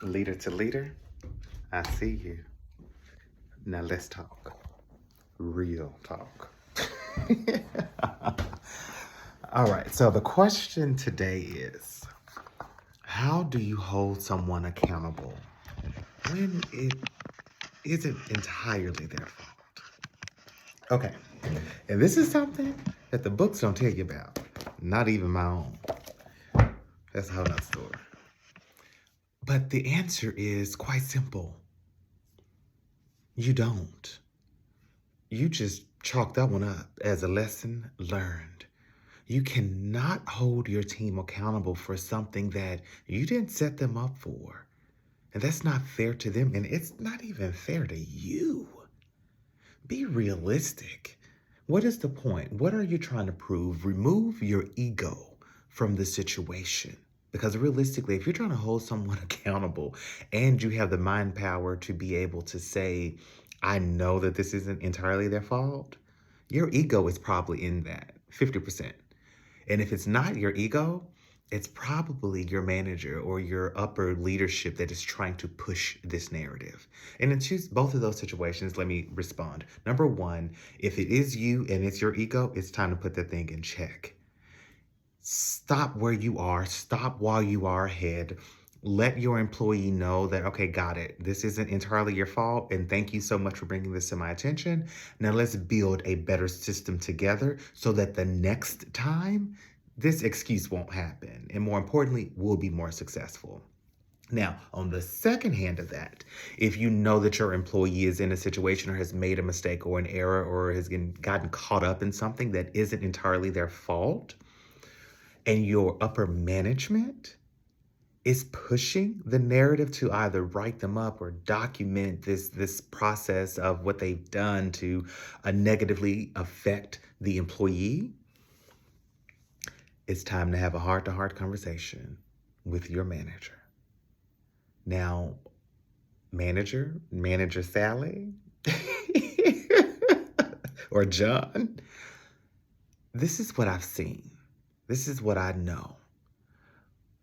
Leader to leader, I see you. Now let's talk. Real talk. All right, so the question today is, how do you hold someone accountable when it isn't entirely their fault? Okay, and this is something that the books don't tell you about, not even my own. That's a whole nother story. But the answer is quite simple. You don't. You just chalk that one up as a lesson learned. You cannot hold your team accountable for something that you didn't set them up for. And that's not fair to them, and it's not even fair to you. Be realistic. What is the point? What are you trying to prove? Remove your ego from the situation. Because realistically, if you're trying to hold someone accountable and you have the mind power to be able to say, I know that this isn't entirely their fault, your ego is probably in that 50%. And if it's not your ego, it's probably your manager or your upper leadership that is trying to push this narrative. And in both of those situations, let me respond. Number one, if it is you and it's your ego, it's time to put that thing in check. Stop where you are. Stop while you are ahead. Let your employee know that, okay, got it. This isn't entirely your fault. And thank you so much for bringing this to my attention. Now let's build a better system together so that the next time this excuse won't happen. And more importantly, we'll be more successful. Now, on the second hand of that, if you know that your employee is in a situation or has made a mistake or an error or has gotten caught up in something that isn't entirely their fault, and your upper management is pushing the narrative to either write them up or document this process of what they've done to negatively affect the employee, it's time to have a heart-to-heart conversation with your manager. Now, manager Sally, or John, this is what I've seen. This is what I know.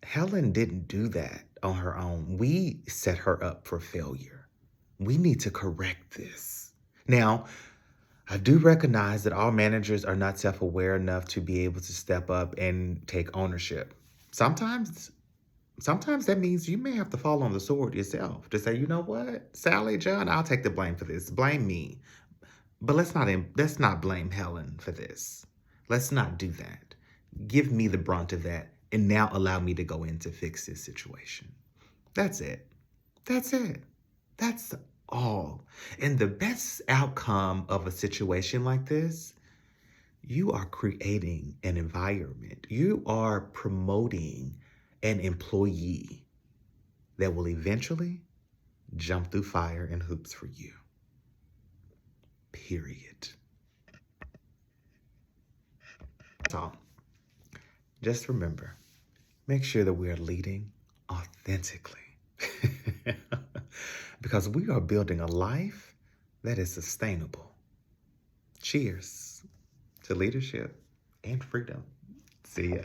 Helen didn't do that on her own. We set her up for failure. We need to correct this. Now, I do recognize that all managers are not self-aware enough to be able to step up and take ownership. Sometimes that means you may have to fall on the sword yourself to say, you know what, Sally, John, I'll take the blame for this. Blame me. But let's not blame Helen for this. Let's not do that. Give me the brunt of that and now allow me to go in to fix this situation. That's it. That's it. That's all. And the best outcome of a situation like this, you are creating an environment. You are promoting an employee that will eventually jump through fire and hoops for you. Period. So, just remember, make sure that we are leading authentically. Because we are building a life that is sustainable. Cheers to leadership and freedom. See ya.